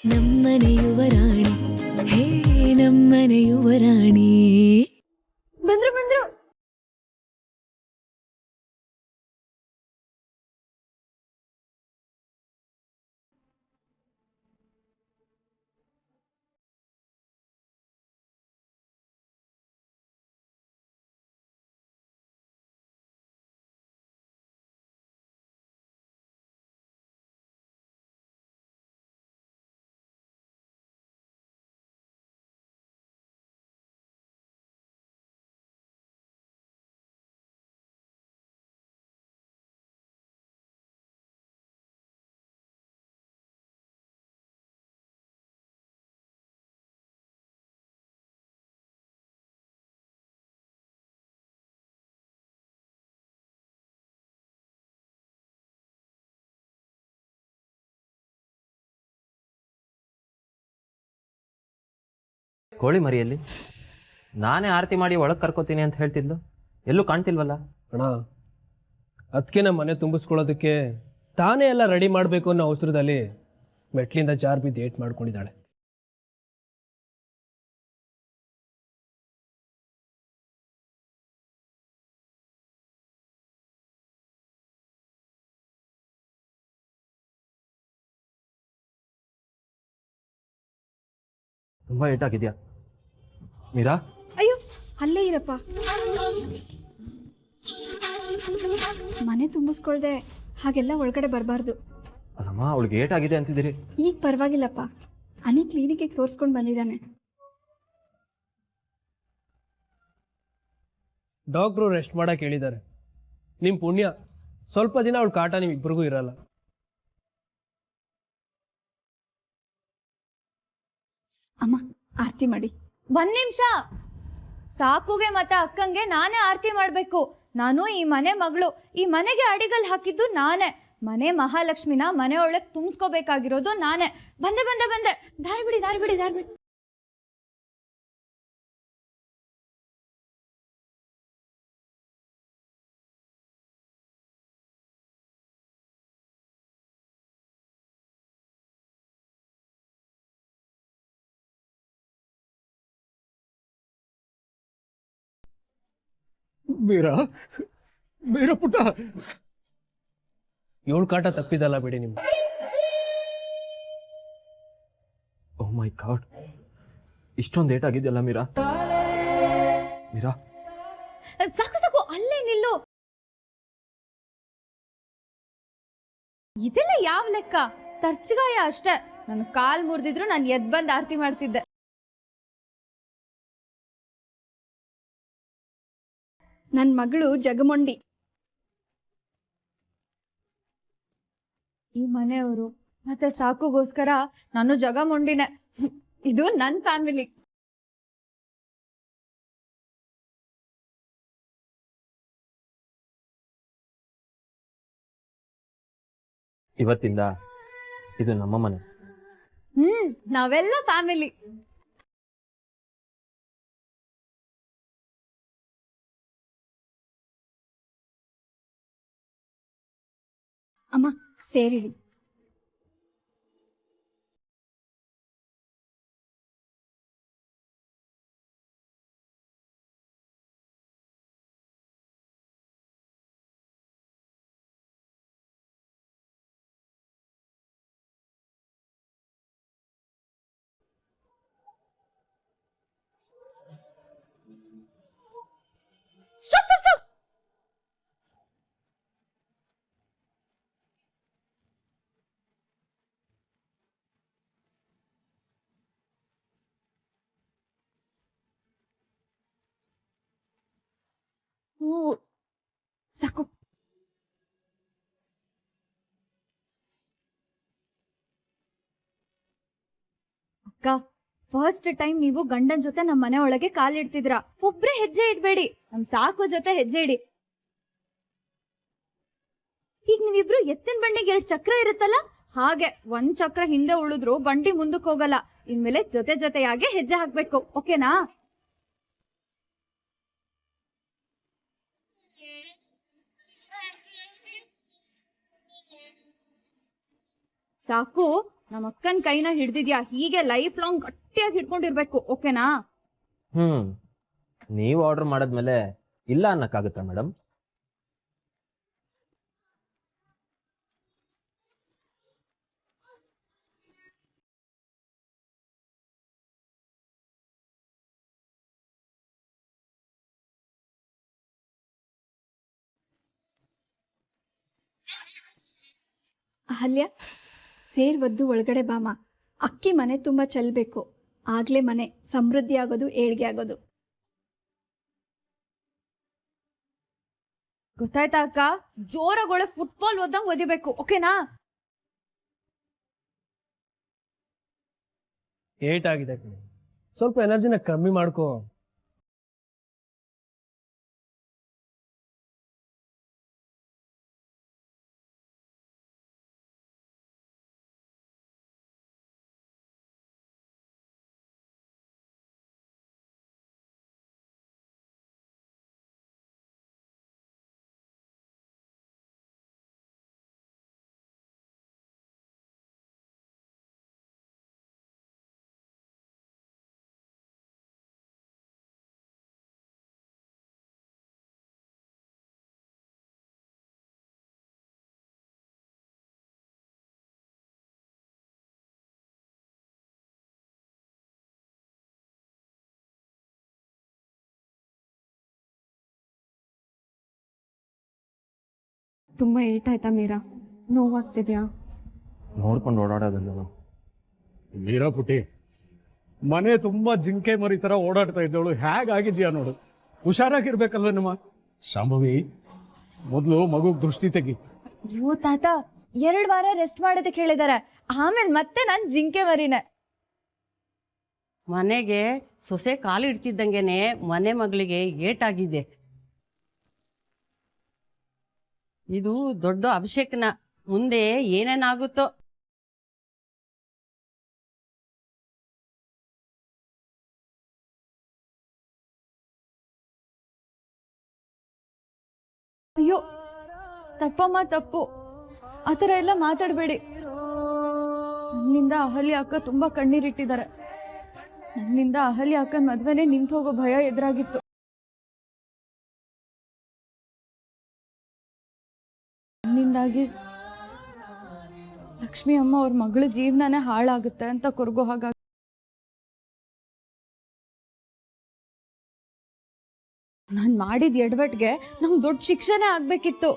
ನಮ್ಮನೆ ಯುವರಾಣಿ ಹೇ ನಮ್ಮನೆ ಯುವರಾಣಿ ಬಂದ್ರು ಬಂದ್ರು. ಕೋಳಿ ಮರಿಯಲ್ಲಿ ನಾನೇ ಆರತಿ ಮಾಡಿ ಒಳಗೆ ಕರ್ಕೋತೀನಿ ಅಂತ ಹೇಳ್ತಿದ್ಲು, ಎಲ್ಲೂ ಕಾಣ್ತಿಲ್ವಲ್ಲ ಅಣ್ಣ. ಅದಕ್ಕೆ ನಮ್ಮ ಮನೆ ತುಂಬಿಸ್ಕೊಳ್ಳೋದಕ್ಕೆ ತಾನೇ ಎಲ್ಲ ರೆಡಿ ಮಾಡಬೇಕು ಅನ್ನೋ ಅವಸರದಲ್ಲಿ ಮೆಟ್ಲಿಂದ ಜಾರ್ ಬಿದ್ದು ಏಟ್ ಮಾಡ್ಕೊಂಡಿದ್ದಾಳೆ. ತುಂಬಾ ಏಟಾಗಿದ್ಯಾ ಮೀರಾ? ಅಯ್ಯೋ ಅಲ್ಲೇ ಇರಪ್ಪ. ಮನೆ ತುಂಬಿಸ್ಕೊಳ್ದೆ ಹಾಗೆಲ್ಲ ಒಳಗಡೆ ಬರಬಾರ್ದು. ಅಲ್ಲಮ್ಮ, ಅವಳಿಗೆ ಏಟಾಗಿದೆ ಅಂತಿದ್ದೀರಿ. ಈಗ ಪರವಾಗಿಲ್ಲಪ್ಪ, ಅನಿ ಕ್ಲಿನಿಕ್ಗೆ ತೋರಿಸ್ಕೊಂಡು ಬಂದಿದ್ದಾನೆ. ಡಾಕ್ಟ್ರು ರೆಸ್ಟ್ ಮಾಡಕ್ಕೆ ಹೇಳಿದ್ದಾರೆ. ನಿಮ್ಮ ಪುಣ್ಯ ಸ್ವಲ್ಪ ದಿನ ಅವಳ ಕಾಟ ನಿಮ್ಮಿಬ್ಬರಿಗೂ ಇರಲ್ಲ. ಅಮ್ಮ ಆರತಿ ಮಾಡಿ. ಒಂದ್ ನಿಮಿಷ ಸಾಕುಗೆ ಮತ್ತೆ ಅಕ್ಕಂಗೆ ನಾನೇ ಆರತಿ ಮಾಡ್ಬೇಕು. ನಾನು ಈ ಮನೆ ಮಗಳು, ಈ ಮನೆಗೆ ಅಡಿಗಲ್ ಹಾಕಿದ್ದು ನಾನೇ. ಮನೆ ಮಹಾಲಕ್ಷ್ಮಿನ ಮನೆ ಒಳಗೆ ತುಂಬಿಸ್ಕೋಬೇಕಾಗಿರೋದು ನಾನೇ. ಬಂದೆ ಬಂದೆ ಬಂದೆ, ದಾರಿ ಬಿಡಿ ದಾರಿ ಬಿಡಿ ದಾರಿ ಬಿಡಿ. ಮೀರಾ, ಮೀರಾ ಪುಟ್ಟ, ಏಳು ಕಾಟ ತಪ್ಪಿದಲ್ಲ ಬಿಡಿ ನಿಮ್ಗೆ. ಓ ಮೈ ಗಾಡ್, ಇಷ್ಟೊಂದು ಏಟಾಗಿದೆಯಲ್ಲ ಮೀರಾ. ಮೀರಾ ಸಾಕು ಸಾಕು, ಅಲ್ಲೇ ನಿಲ್ಲು. ಇದೆಲ್ಲ ಯಾವ ಲೆಕ್ಕ? ತರ್ಚಗಾಯ ಅಷ್ಟೇ. ನನ್ನ ಕಾಲ್ ಮುರಿದಿದ್ರು ನಾನು ಎದ್ ಬಂದ್ ಆರತಿ ಮಾಡ್ತಿದ್ದೆ. ನನ್ನ ಮಗಳು ಜಗಮೊಂಡಿ. ಈ ಮನೆಯವರು ಮತ್ತೆ ಸಾಕುಗೋಸ್ಕರ ನಾನು ಜಗಮೊಂಡಿನೇ. ಇದು ನನ್ನ ಫ್ಯಾಮಿಲಿ. ಇವತ್ತಿಂದ ಇದು ನಮ್ಮ ಮನೆ. ನಾವೆಲ್ಲ ಫ್ಯಾಮಿಲಿ. ಅಮ್ಮ ಸೇರಿಡಿ. Stop stop stop. ಸಾಕು. ಅಕ್ಕ, ಫಸ್ಟ್ ಟೈಮ್ ನೀವು ಗಂಡನ್ ಜೊತೆ ನಮ್ಮ ಮನೆ ಒಳಗೆ ಕಾಲಿಡ್ತಿದ್ರ. ಒಬ್ರೇ ಹೆಜ್ಜೆ ಇಡ್ಬೇಡಿ, ನಮ್ ಸಾಕು ಜೊತೆ ಹೆಜ್ಜೆ ಇಡಿ. ಈಗ ನೀವಿಬ್ರು ಎತ್ತಿನ ಬಂಡಿಗೆ 2 ಚಕ್ರ ಇರುತ್ತಲ್ಲ, ಹಾಗೆ 1 ಚಕ್ರ ಹಿಂದೆ ಉಳಿದ್ರು ಬಂಡಿ ಮುಂದಕ್ಕೆ ಹೋಗಲ್ಲ. ಇನ್ಮೇಲೆ ಜೊತೆ ಜೊತೆಯಾಗೆ ಹೆಜ್ಜೆ ಹಾಕ್ಬೇಕು, ಓಕೆನಾ? ಸಾಕು ನಮ್ಮ ಅಕ್ಕನ ಕೈನ ಹಿಡ್ದಿದ್ಯಾ, ಹೀಗೆ ಲೈಫ್ ಲಾಂಗ್ ಗಟ್ಟಿಯಾಗಿ ಹಿಡ್ಕೊಂಡಿರ್ಬೇಕು, ಓಕೆನಾ? ನೀವು ಆರ್ಡರ್ ಮಾಡಿದ್ಮೇಲೆ ಇಲ್ಲ ಅನ್ನಕ್ಕಾಗುತ್ತಾ ಮೇಡಮ್? ಅಹಲ್ಯ, ಸೇರ್ ಒದ್ದು ಒಳಗಡೆ ಬಾಮ. ಅಕ್ಕಿ ಮನೆ ತುಂಬ ಚೆಲ್ಲಬೇಕು, ಆಗ್ಲೇ ಮನೆ ಸಮೃದ್ಧಿ ಆಗೋದು, ಏಳ್ಗೆ ಆಗೋದು. ಗೊತ್ತಾಯ್ತಾ ಅಕ್ಕ? ಜೋರಾಗೊಳೆ ಫುಟ್ಬಾಲ್ ಓದಂಗ್ ಓದಿಬೇಕು, ಓಕೆನಾ? ಏಟ್ ಆಗಿದೆ ಕಣೆ, ಸ್ವಲ್ಪ ಎನರ್ಜಿನ ಕಮ್ಮಿ ಮಾಡ್ಕೋ. ತುಂಬ ಏಟಾಯ್ತಾ ಮೀರಾ? ನೋವಾಗ್ತಿದ್ಯಾ? ನೋಡ್ಕೊಂಡು ಓಡಾಡೋದಲ್ಲ. ಮೀರಾ ಪುಟಿ, ಮನೆ ತುಂಬಾ ಜಿಂಕೆ ಮರಿ ತರ ಓಡಾಡ್ತಾ ಇದ್ದವಳು ಹೇಗಾಗಿದ್ಯಾ ನೋಡು. ಹುಷಾರಾಗಿರ್ಬೇಕಲ್ವ ನಮ್ಮ ಶಾಂಭವಿ. ಮೊದಲು ಮಗುಗ್ ದೃಷ್ಟಿ ತೆಗಿ. ಅಯ್ಯೋ ತಾತ, 2 ವಾರ ರೆಸ್ಟ್ ಮಾಡೋದಕ್ಕೆ ಹೇಳಿದಾರೆ, ಆಮೇಲೆ ಮತ್ತೆ ನಾನ್ ಜಿಂಕೆ ಮರಿನೆ. ಮನೆಗೆ ಸೊಸೆ ಕಾಲು ಇಡ್ತಿದ್ದಂಗೆನೆ ಮನೆ ಮಗಳಿಗೆ ಏಟಾಗಿದೆ. ಇದು ದೊಡ್ಡ ಅಭಿಷೇಕನ, ಮುಂದೆ ಏನೇನಾಗುತ್ತೋ. ಅಯ್ಯೋ ತಪ್ಪಮ್ಮ, ತಪ್ಪು. ಆ ಥರ ಎಲ್ಲ ಮಾತಾಡಬೇಡಿ. ನನ್ನಿಂದ ಅಹಲ್ಯ ಅಕ್ಕ ತುಂಬಾ ಕಣ್ಣೀರಿಟ್ಟಿದ್ದಾರೆ. ನನ್ನಿಂದ ಅಹಲ್ಯ ಅಕ್ಕನ ಮದ್ವೆನೇ ನಿಂತು ಹೋಗೋ ಭಯ ಎದುರಾಗಿತ್ತು. ನನ್ನಿಂದಾಗಿ ಲಕ್ಷ್ಮಿ ಅಮ್ಮ ಅವ್ರ ಮಗಳ ಜೀವನನೇ ಹಾಳಾಗುತ್ತೆ ಅಂತ ಕೊರಗೋ ಹಾಗಾಗಿ ನಾನು ಮಾಡಿದ ಎಡವಟ್ಗೆ ನಂಗೆ ದೊಡ್ಡ ಶಿಕ್ಷೆನೇ ಆಗ್ಬೇಕಿತ್ತು.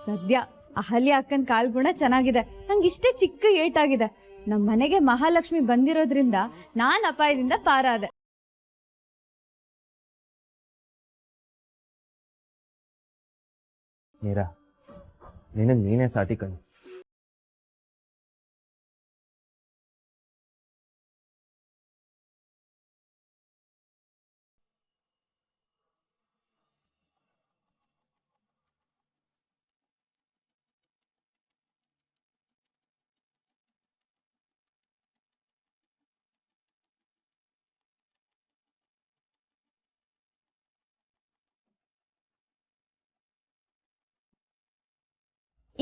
ಸದ್ಯ ಅಹಲ್ಯ ಅಕ್ಕನ ಕಾಲ್ಗುಣ ಚೆನ್ನಾಗಿದೆ, ನಂಗೆ ಇಷ್ಟೇ ಚಿಕ್ಕ ಏಟಾಗಿದೆ. ನಮ್ಮ ಮನೆಗೆ ಮಹಾಲಕ್ಷ್ಮಿ ಬಂದಿರೋದ್ರಿಂದ ನಾನ್ ಅಪಾಯದಿಂದ ಪಾರಾದೆ. ಮೀರಾ, ನಿನಗೆ ನೀನೇ ಸಾಟಿ ಕಣು.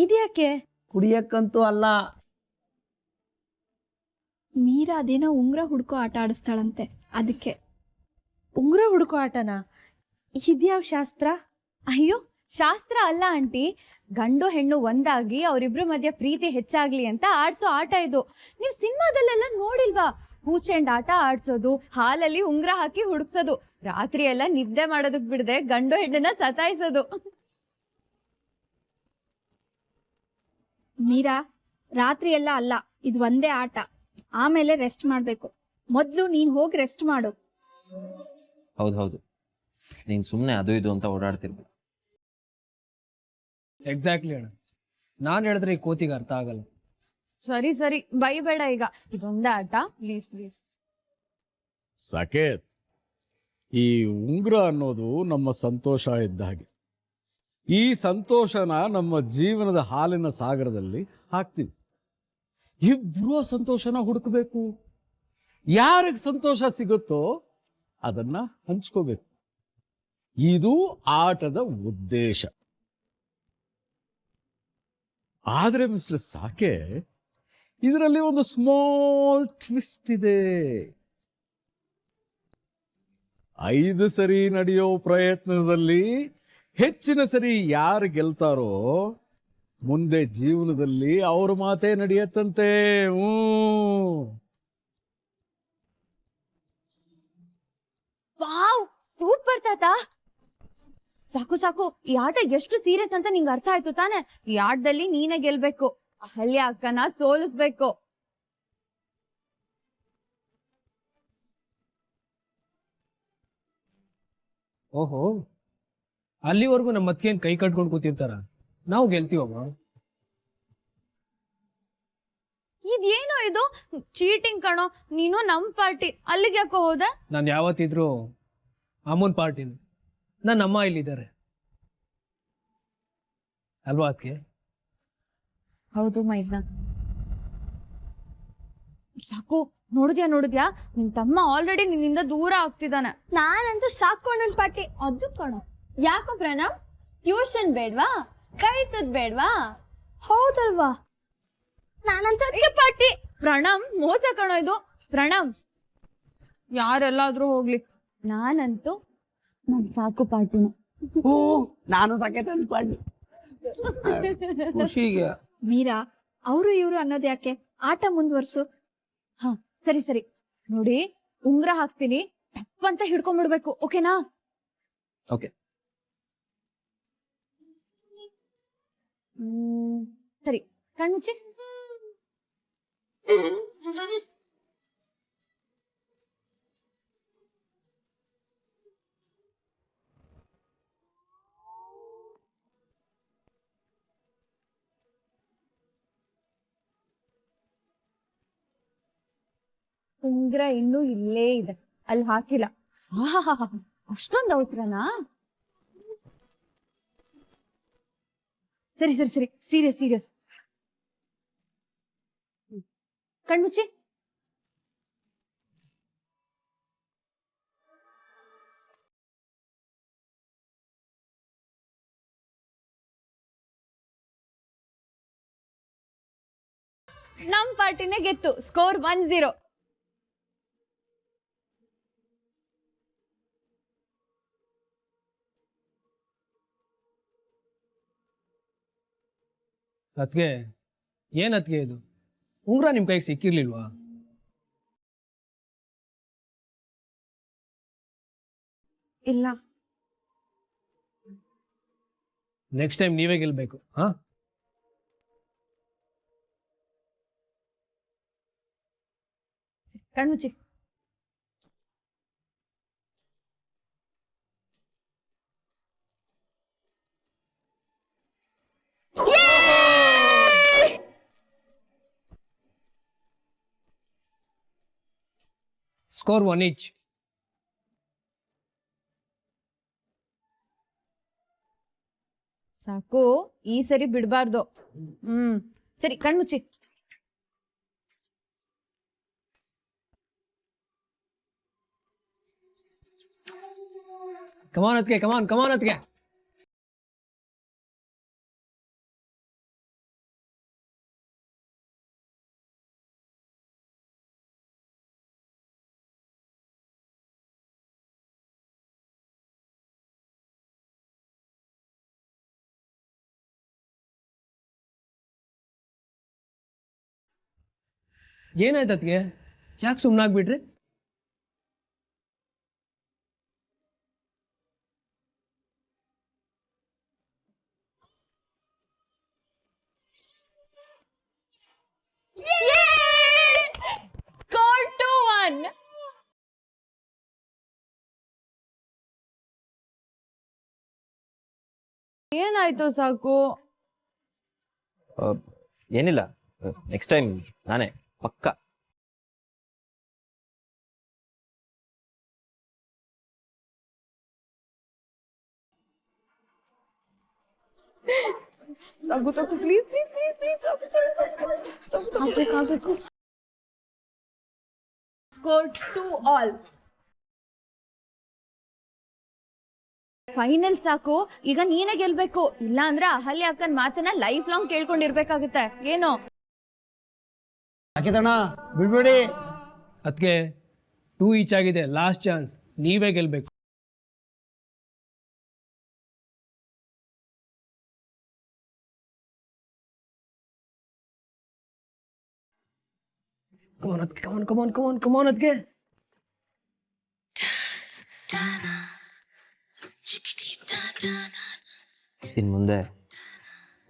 ಇದ್ಯಾಕೆ? ಕುಡಿಯಕ್ಕಂತೂ ಅಲ್ಲ. ಮೀರಾ ಅದೇನೋ ಉಂಗ್ರ ಹುಡ್ಕೋ ಆಟ ಆಡಿಸ್ತಾಳಂತೆ, ಅದಕ್ಕೆ. ಉಂಗ್ರ ಹುಡುಕೋ ಆಟನಾ? ಇದ್ಯಾವ ಶಾಸ್ತ್ರ? ಅಯ್ಯೋ, ಶಾಸ್ತ್ರ ಅಲ್ಲ ಆಂಟಿ, ಗಂಡು ಹೆಣ್ಣು ಒಂದಾಗಿ ಅವರಿಬ್ರು ಮಧ್ಯೆ ಪ್ರೀತಿ ಹೆಚ್ಚಾಗ್ಲಿ ಅಂತ ಆಡ್ಸೋ ಆಟ ಇದು. ನೀವು ಸಿನಿಮಾದಲ್ಲೆಲ್ಲ ನೋಡಿಲ್ವಾ? ಹೂಚೆಂಡ್ ಆಟ ಆಡ್ಸೋದು, ಹಾಲಲ್ಲಿ ಉಂಗ್ರ ಹಾಕಿ ಹುಡುಕ್ಸೋದು, ರಾತ್ರಿ ಎಲ್ಲ ನಿದ್ದೆ ಮಾಡೋದಕ್ ಬಿಡದೆ ಗಂಡು ಹೆಣ್ಣನ್ನ ಸತಾಯಿಸೋದು. ಮೀರಾ, ರಾತ್ರಿ ಎಲ್ಲ ಅಲ್ಲ, ಇದು ಒಂದೇ ಆಟ. ಆಮೇಲೆ ರೆಸ್ಟ್ ಮಾಡಬೇಕು. ಮೊದಲು ನೀನು ಹೋಗಿ ರೆಸ್ಟ್ ಮಾಡು. ಹೌದು, ನೀನು ಸುಮ್ಮನೆ ಅದು ಇದು ಅಂತ ಓಡಾಡ್ತಿರ್ಬೇಕು. ಎಕ್ಸಾಕ್ಟ್ಲಿ ಅಣ್ಣ, ನಾನು ಹೇಳಿದ್ರೆ ಈ ಕೋತಿಗೆ ಅರ್ಥ ಆಗಲ್ಲ. ಸರಿ ಸರಿ, ಬೈಬೇಡ ಈಗ, ಇದೊಂದೇ ಆಟ, ಪ್ಲೀಸ್ ಪ್ಲೀಸ್. ಸಾಕೇತ್, ಈ ಉಂಗುರ ಅನ್ನೋದು ನಮ್ಮ ಸಂತೋಷ ಇದ್ದ ಹಾಗೆ. ಈ ಸಂತೋಷನ ನಮ್ಮ ಜೀವನದ ಹಾಲಿನ ಸಾಗರದಲ್ಲಿ ಹಾಕ್ತೀವಿ. ಇಬ್ರು ಸಂತೋಷನ ಹುಡುಕಬೇಕು. ಯಾರಿಗೆ ಸಂತೋಷ ಸಿಗುತ್ತೋ ಅದನ್ನ ಹಂಚ್ಕೋಬೇಕು. ಇದು ಆಟದ ಉದ್ದೇಶ. ಆದ್ರೆ ಮಿಸ್ಟರ್ ಸಾಕೆ, ಇದರಲ್ಲಿ ಒಂದು ಸ್ಮಾಲ್ ಟ್ವಿಸ್ಟ್ ಇದೆ. 5 ಸರಿ ನಡೆಯೋ ಪ್ರಯತ್ನದಲ್ಲಿ ಹೆಚ್ಚಿನ ಸರಿ ಯಾರು ಗೆಲ್ತಾರೋ ಮುಂದೆ ಜೀವನದಲ್ಲಿ ಅವ್ರ ಮಾತೇ ನಡೆಯತ್ತಂತೆ. ವಾವ್, ಸೂಪರ್ ತಾತ. ಸಾಕು ಸಾಕು, ಈ ಆಟ ಎಷ್ಟು ಸೀರಿಯಸ್ ಅಂತ ನಿಂಗೆ ಅರ್ಥ ಆಯ್ತು ತಾನೆ? ಈ ಆಟದಲ್ಲಿ ನೀನೇ ಗೆಲ್ಬೇಕು, ಅಹಲ್ಯ ಅಕ್ಕನ ಸೋಲಿಸ್ಬೇಕು. ಓಹೋ, ಅಲ್ಲಿವರೆಗೂ ನಮ್ಮ ಅತ್ತಿಗೆನ್ ಕೈ ಕಟ್ಕೊಂಡು ಕೂತಿರ್ತಾರ, ನಾವು ಗೆಲ್ತೀವಮ್ಮ. ಇದೇನೋ ಇದು ಚೀಟಿಂಗ್ ಕಣೋ. ನೀನು ನಮ್ ಪಾರ್ಟಿ, ಅಲ್ಲಿಗೆ ಯಾಕೋ ಹೋದೆ? ನಾನು ಯಾವತ್ತಿದ್ರು ಅಮ್ಮನ ಪಾರ್ಟಿನ, ನನ್ನ ಅಮ್ಮ ಇಲ್ಲಿದ್ದಾರೆ ಅಲ್ವಾ ಅದಕ್ಕೆ? ಹೌದು ಮೈದ್ನ. ಸಾಕು, ನೋಡಿದ್ಯಾ ನಿನ್ ತಮ್ಮ ಆಲ್ರೆಡಿ ನಿನ್ನಿಂದ ದೂರ ಆಗ್ತಿದ್ದಾನೆ. ನಾನಂತೂ ಸಾಕೊಂಡ್ ಪಾರ್ಟಿ ಅದು ಕಣೋ. ಯಾಕೋ ಪ್ರಣಮ್, ಟ್ಯೂಷನ್ ಬೇಡ್ವಾ? ಕೈತದ್ ಬೇಡ್ವಾ? ಹೌದಲ್ವಾ? ನಾನಂತ ಪಾರ್ಟಿ. ಪ್ರಣಮ್, ಮೋಸ ಕಣೋ ಇದು. ಪ್ರಣಮ್, ಯಾರೆಲ್ಲಾದ್ರೂ ಹೋಗ್ಲಿ, ನಾನಂತೂ ನಮ್ ಸಾಕು ಪಾರ್ಟಿನ. ನಾನು ಸಾಕೈತೆ ಪಾರ್ಟಿ. ಖುಷಿಗೆ ಮೀರಾ, ಅವರು ಇವರು ಅನ್ನೋದು ಯಾಕೆ? ಆಟ ಮುಂದುವರ್ಸು. ಹಾ ಸರಿ ಸರಿ. ನೋಡಿ, ಉಂಗ್ರ ಹಾಕ್ತೀನಿ, ಟಪ್ ಅಂತ ಹಿಡ್ಕೊಂಡ್ಬಿಡ್ಬೇಕು, ಓಕೆನಾ? ಓಕೆ. ಸರಿ, ಕಣ್ಮುಚ್ಚಿ. ಉಂಗ್ರ ಇನ್ನೂ ಇಲ್ಲೇ ಇದೆ, ಅಲ್ಲಿ ಹಾಕಿಲ್ಲ. ಅಷ್ಟೊಂದು ಅವಸರನಾ? ಸರಿ ಸರಿ ಸರಿ, ಸೀರಿಯಸ್. ಕಣ್ಮುಚ್ಚಿ. ನಮ್ ಪಾರ್ಟಿನೇ ಗೆತ್ತು, ಸ್ಕೋರ್ 1-0. ಅದಕ್ಕೆ ಏನ್ ಅದಕ್ಕೆ ಇದು ಉಂಗ್ರ ನಿಮ್ ಕೈಗೆ ಸಿಕ್ಕಿರ್ಲಿಲ್ವಾ? ಇಲ್ಲ, ನೆಕ್ಸ್ಟ್ ಟೈಮ್ ನೀವೇ ಗೆಲ್ಬೇಕು. ಹಾ, ಕಣ್ಮುಚ್ಚಿ. Score 1 each. ಸಾಕು, ಈ ಸರಿ ಬಿಡ್ಬಾರ್ದು. ಸರಿ, ಕಣ್ಮುಚ್ಚಿ. ಕಮಾನ್ ಅದಕ್ಕೆ, ಕಮಾನ್ ಅದಕ್ಕೆ. ಏನಾಯ್ತು ಅದಕ್ಕೆ? ಯಾಕೆ ಸುಮ್ಮನಾಗ್ಬಿಟ್ರಿ? Score 2-1. ಏನಾಯ್ತು ಸಾಕು? ಏನಿಲ್ಲ, ನೆಕ್ಸ್ಟ್ ಟೈಮ್ ನಾನೇ ಪಕ್ಕ. ಸಾಕು ಸಾಕು, ಪ್ಲೀಸ್ ಪ್ಲೀಸ್ ಪ್ಲೀಸ್ ಪ್ಲೀಸ್, ಆಗ್ಬೇಕು. Score 2-all. ಫೈನಲ್ ಸಾಕು, ಈಗ ನೀನೇ ಗೆಲ್ಬೇಕು, ಇಲ್ಲ ಅಂದ್ರೆ ಅಹಲ್ಯ ಅಕ್ಕನ್ ಮಾತನ್ನ ಲೈಫ್ ಲಾಂಗ್ ಕೇಳ್ಕೊಂಡಿರ್ಬೇಕಾಗುತ್ತೆ. ಏನೋ ಸಾಕಿತಣ್ಣ ಬಿಡ್ಬೇಡಿ. ಅದಕ್ಕೆ 2 ಈಚ್ ಆಗಿದೆ, ಲಾಸ್ಟ್ ಚಾನ್ಸ್, ನೀವೇ ಗೆಲ್ಬೇಕು. ಕಮಾನ್ ಅದಕ್ಕೆ, ಕಮಾನ್ ಕಮಾನ್ ಕಮಾನ್ ಕಮಾನ್ ಅದಕ್ಕೆ. ಇನ್ನು ಮುಂದೆ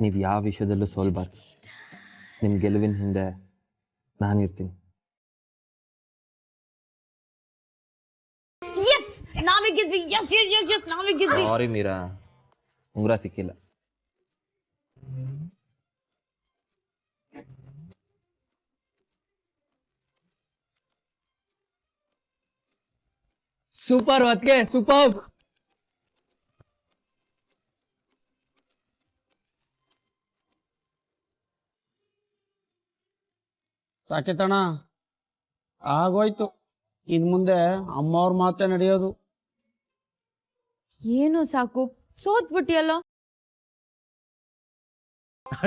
ನೀವು ಯಾವ ವಿಷಯದಲ್ಲೂ ಸೋಲ್ಬಾರ್ದು. ನಿಮ್ಮ ಗೆಲುವಿನ ಹಿಂದೆ ನಾನಿರ್ತೀನಿ. ನಾವೇ ಗೆದ್ವಿ. ಎಸ್ ಎಸ್ ಎಸ್ ಎಸ್ ನಾವೇ ಗೆದ್ವಿ. ಸಾರಿ ಮೀರಾ, ಉಂಗುರ ಸಿಕ್ಕಿಲ್ಲ. ಸೂಪರ್ ಅದಕ್ಕೆ, ಸೂಪರ್. ಸಾಕಿತಣ್ಣ ಆಗೋಯ್ತು. ಇನ್ ಮುಂದೆ ಅಮ್ಮವ್ರ ಮಾತೇ ನಡೆಯೋದು. ಏನು ಸಾಕು, ಸೋತ್ಬಿಟ್ಟಿಯಲ್ಲ.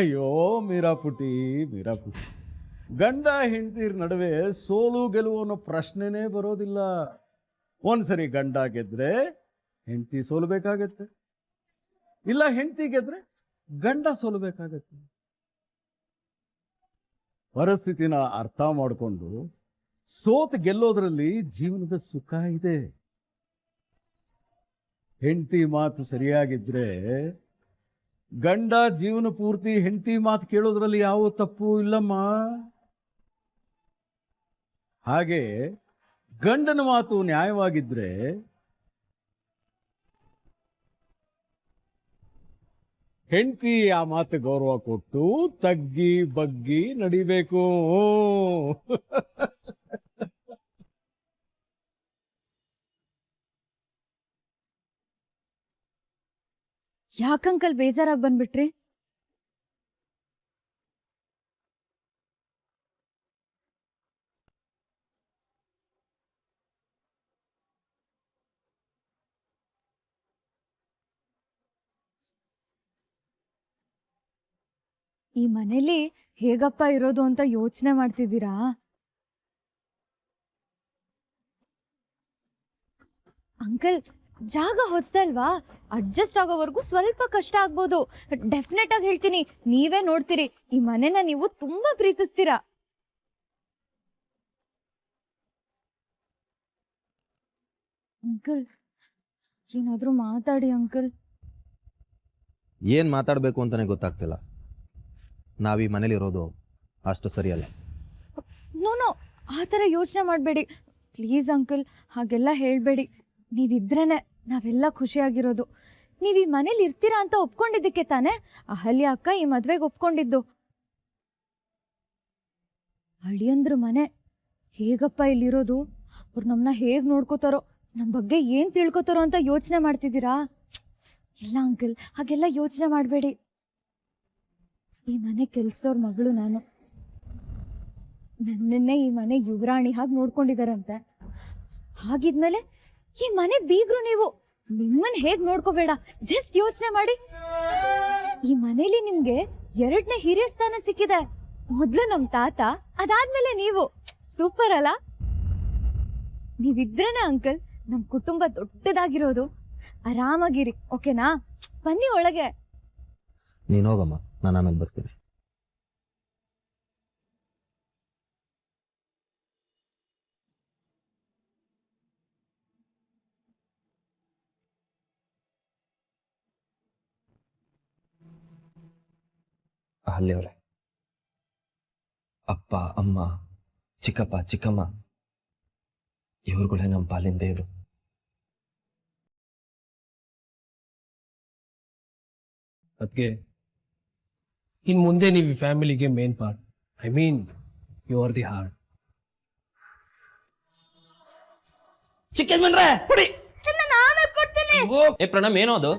ಅಯ್ಯೋ ಮೀರಾಪುಟಿ, ಮೀರಾಪುಟಿ, ಗಂಡ ಹೆಂಡತಿರ ನಡುವೆ ಸೋಲು ಗೆಲುವು ಅನ್ನೋ ಪ್ರಶ್ನೆನೇ ಬರೋದಿಲ್ಲ. ಒಂದ್ಸರಿ ಗಂಡ ಗೆದ್ರೆ ಹೆಂಡತಿ ಸೋಲ್ಬೇಕಾಗತ್ತೆ, ಇಲ್ಲ ಹೆಂಡತಿ ಗೆದ್ರೆ ಗಂಡ ಸೋಲ್ಬೇಕಾಗತ್ತೆ. ಪರಿಸ್ಥಿತಿನ ಅರ್ಥ ಮಾಡಿಕೊಂಡು ಸೋತ್ ಗೆಲ್ಲೋದ್ರಲ್ಲಿ ಜೀವನದ ಸುಖ ಇದೆ. ಹೆಂಡತಿ ಮಾತು ಸರಿಯಾಗಿದ್ರೆ ಗಂಡ ಜೀವನ ಪೂರ್ತಿ ಹೆಂಡತಿ ಮಾತು ಕೇಳೋದ್ರಲ್ಲಿ ಯಾವ ತಪ್ಪು ಇಲ್ಲಮ್ಮ. ಹಾಗೆ ಗಂಡನ ಮಾತು ನ್ಯಾಯವಾಗಿದ್ರೆ ಹೆಂಡತಿ ಆ ಮಾತು ಗೌರವ ಕೊಟ್ಟು ತಗ್ಗಿ ಬಗ್ಗಿ ನಡಿಬೇಕು. ಯಾಕಂಕಲ್ ಬೇಜಾರಾಗಿ ಬಂದ್ಬಿಟ್ರಿ? ಈ ಮನೇಲಿ ಹೇಗಪ್ಪ ಇರೋದು ಅಂತ ಯೋಚನೆ ಮಾಡ್ತಿದ್ದೀರಾ? ಅಂಕಲ್, ಜಾಗ ಹೊಸದಲ್ವಾ, ಅಡ್ಜಸ್ಟ್ ಆಗೋವರೆಗೂ ಸ್ವಲ್ಪ ಕಷ್ಟ ಆಗ್ಬೋದು. ಡೆಫಿನೆಟ್ ಆಗಿ ಹೇಳ್ತೀನಿ, ನೀವೇ ನೋಡ್ತೀರಿ, ಈ ಮನೆನ ನೀವು ತುಂಬಾ ಪ್ರೀತಿಸ್ತೀರಾ. ಅಂಕಲ್, ಏನಾದ್ರೂ ಮಾತಾಡಿ ಅಂಕಲ್. ಏನು ಮಾತಾಡಬೇಕು ಅಂತಲೇ ಗೊತ್ತಾಗ್ತಿಲ್ಲ. ನಾವು ಈ ಮನೇಲಿ ಇರೋದು ಅಷ್ಟು ಸರಿಯಲ್ಲ. ನೋ, ಆ ಥರ ಯೋಚನೆ ಮಾಡಬೇಡಿ ಪ್ಲೀಸ್ ಅಂಕಲ್, ಹಾಗೆಲ್ಲ ಹೇಳಬೇಡಿ. ನೀವಿದ್ರೇನೆ ನಾವೆಲ್ಲ ಖುಷಿಯಾಗಿರೋದು. ನೀವು ಈ ಮನೇಲಿ ಇರ್ತೀರಾ ಅಂತ ಒಪ್ಕೊಂಡಿದ್ದಕ್ಕೆ ತಾನೇ ಅಹಲ್ಯ ಅಕ್ಕ ಈ ಮದ್ವೆಗೆ ಒಪ್ಕೊಂಡಿದ್ದು. ಅಳಿಯಂದ್ರ ಮನೆ, ಹೇಗಪ್ಪ ಇಲ್ಲಿರೋದು? ಅವ್ರು ನಮ್ಮನ್ನ ಹೇಗೆ ನೋಡ್ಕೋತಾರೋ, ನಮ್ಮ ಬಗ್ಗೆ ಏನು ತಿಳ್ಕೊತಾರೋ ಅಂತ ಯೋಚನೆ ಮಾಡ್ತಿದ್ದೀರಾ? ಇಲ್ಲ ಅಂಕಲ್, ಹಾಗೆಲ್ಲ ಯೋಚನೆ ಮಾಡಬೇಡಿ. ಈ ಮನೆ ಕೆಲ್ಸದವ್ರ ಮಗಳು ನಾನು. ನನ್ನನ್ನೇ ಈ ಮನೆ ಯುವರಾಣಿ ಹಾಗೆ ನೋಡ್ಕೊಂಡಿದಾರಂತೆ. ಹಾಗಿದ್ಮೇಲೆ ಈ ಮನೆ ಬೀಗ್ರು ನೀವು, ನಿಮ್ಮನ್ನ ಹೇಗ್ ನೋಡ್ಕೋಬೇಡ, ಜಸ್ಟ್ ಯೋಚನೆ ಮಾಡಿ. ಈ ಮನೇಲಿ ನಿಮ್ಗೆ 2ನೇ ಹಿರಿಯ ಸ್ಥಾನ ಸಿಕ್ಕಿದೆ. ಮೊದ್ಲು ನಮ್ ತಾತ, ಅದಾದ್ಮೇಲೆ ನೀವು. ಸೂಪರ್ ಅಲ್ಲ? ನೀವಿದ್ರೇನೆ ಅಂಕಲ್ ನಮ್ ಕುಟುಂಬ ದೊಡ್ಡದಾಗಿರೋದು. ಆರಾಮಾಗಿರಿ, ಓಕೆನಾ? ಬನ್ನಿ ಒಳಗೆ. ನೀನು ಹೋಗಮ್ಮ, ನಾನು ಆಮೇಲೆ ಬರ್ತೀನಿ. ಅಹಲ್ಯವರೇ, ಅಪ್ಪ ಅಮ್ಮ ಚಿಕ್ಕಪ್ಪ ಚಿಕ್ಕಮ್ಮ ಇವ್ರುಗಳೇ ನಮ್ಮ ಪಾಲಿನ ದೇವರು. ಅದಕ್ಕೆ ಇನ್ ಮುಂದೆ ನೀವು ಈ ಫ್ಯಾಮಿಲಿಗೆ main part. I mean you are the heart. Chicken ಬಂದ್ರೆ ಕೊಡಿ. ಏ ಪ್ರಣಮ್, ಏನೋ ಅದು?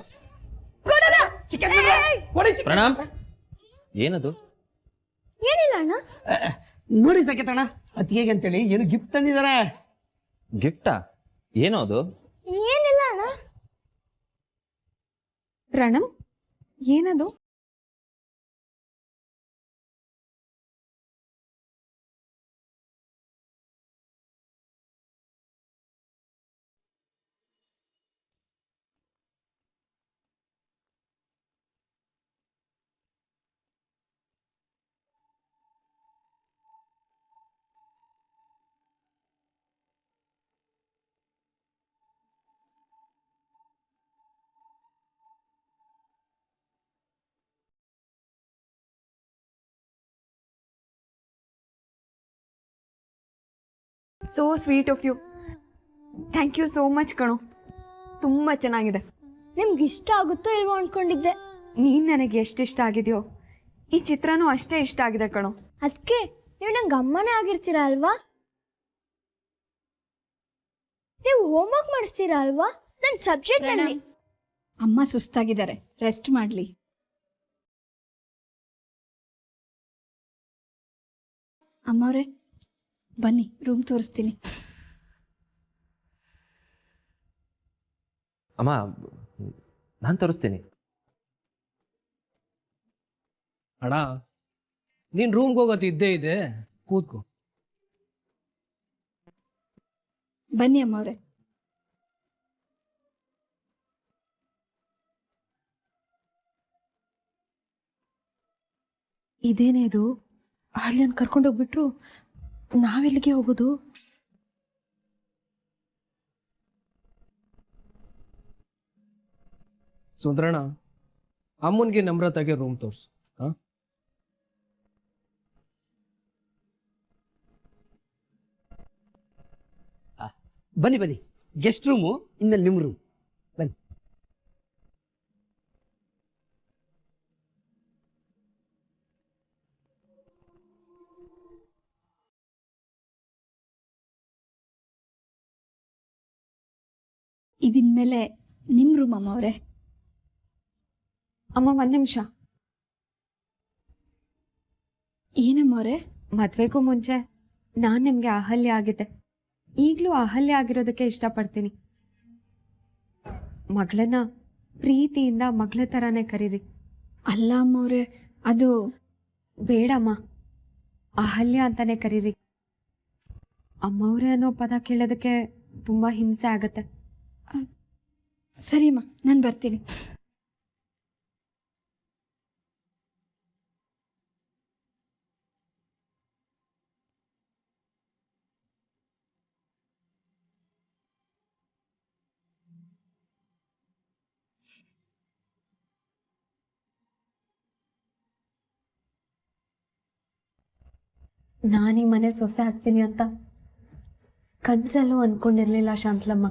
ಪ್ರಣಮ್, ಏನದು? ಏನಿಲ್ಲ ಅಣ್ಣ. ನೋಡಿ ಸಾಕೇತಣ್ಣ, ಅತ್ತಿಗೆಗೆ ಅಂತೇಳಿ ಏನು ಗಿಫ್ಟ್ ತಂದಿದ್ದಾರೆ. ಗಿಫ್ಟಾ? ಏನೋ ಅದು? ಏನಿಲ್ಲ ಅಣ್ಣ. ಪ್ರಣಮ್, ಏನದು? So sweet of you. Thank you so much ಕಣೋ. ತುಂಬ ಚೆನ್ನಾಗಿದೆ. ನಿಮ್ಗೆ ಇಷ್ಟ ಆಗುತ್ತೋ ಇಲ್ವೋ ಅನ್ಕೊಂಡಿದ್ದೆ. ನೀನು ನನಗೆ ಎಷ್ಟು ಇಷ್ಟ ಆಗಿದೆಯೋ ಈ ಚಿತ್ರನೂ ಅಷ್ಟೇ ಇಷ್ಟ ಆಗಿದೆ ಕಣೋ. ಅದಕ್ಕೆ ನೀವು ನಂಗೆ ಅಮ್ಮನೇ ಆಗಿರ್ತೀರಾ ಅಲ್ವಾ? ನೀವು ಹೋಮ್ವರ್ಕ್ ಮಾಡಿಸ್ತೀರಾ ಅಲ್ವಾ ನನ್ನ ಸಬ್ಜೆಕ್ಟ್? ಅಮ್ಮ ಸುಸ್ತಾಗಿದ್ದಾರೆ, ರೆಸ್ಟ್ ಮಾಡಲಿ. ಅಮ್ಮವ್ರೆ ಬನ್ನಿ, ರೂಮ್ ತೋರಿಸ್ತೀನಿ. ಅಮ್ಮ ನಾನು ತೋರಿಸ್ತೀನಿ. ಅಣ್ಣ ನೀನು ರೂಮ್ಗೆ ಹೋಗೋದು ಇದ್ದೇ ಇದೆ, ಕೂತ್ಕೋ. ಬನ್ನಿ ಅಮ್ಮವ್ರೆ. ಇದೇನೇದು? ಅಲ್ಲಿಂದ ಕರ್ಕೊಂಡೋಗ್ಬಿಟ್ರು, ನಾವೆಲ್ಲಿಗೆ ಹೋಗೋದು? ಸುಂದ್ರಣ್ಣ, ಅಮ್ಮನಿಗೆ ನಮ್ರತಾಗೆ ರೂಮ್ ತೋರಿಸು. ಹಾಂ, ಬನ್ನಿ ಬನ್ನಿ, ಗೆಸ್ಟ್ ರೂಮು, ಇನ್ಮೇಲೆ ನಿಮ್ಮ ರೂಮ್. ಬನ್ನಿ. ಇದಿನ್ಮೇಲೆ ನಿಮ್ಮ ರೂಮ್ ಅಮ್ಮವ್ರೆ. ಅಮ್ಮ ಒಂದು ನಿಮಿಷ. ಏನಮ್ಮವ್ರೆ? ಮದುವೆಗೂ ಮುಂಚೆ ನಾನು ನಿಮಗೆ ಅಹಲ್ಯ ಆಗಿದ್ದೆ. ಈಗಲೂ ಅಹಲ್ಯ ಆಗಿರೋದಕ್ಕೆ ಇಷ್ಟಪಡ್ತೀನಿ. ಮಗಳನ್ನ ಪ್ರೀತಿಯಿಂದ ಮಗಳ ಥರನೇ ಕರೀರಿ. ಅಲ್ಲ ಅಮ್ಮವ್ರೆ, ಅದು ಬೇಡಮ್ಮ, ಅಹಲ್ಯ ಅಂತಾನೆ ಕರೀರಿ. ಅಮ್ಮವ್ರೆ ಅನ್ನೋ ಪದ ಕೇಳೋದಕ್ಕೆ ತುಂಬ ಹಿಂಸೆ ಆಗತ್ತೆ. ಸರಿಯಮ್ಮ, ನಾನು ಬರ್ತೀನಿ. ನಾನು ಈ ಮನೆ ಸೊಸೆ ಆಗ್ತೀನಿ ಅಂತ ಕನ್ಸಲ್ಲೂ ಅಂದ್ಕೊಂಡಿರ್ಲಿಲ್ಲ ಶಾಂತಲಮ್ಮ.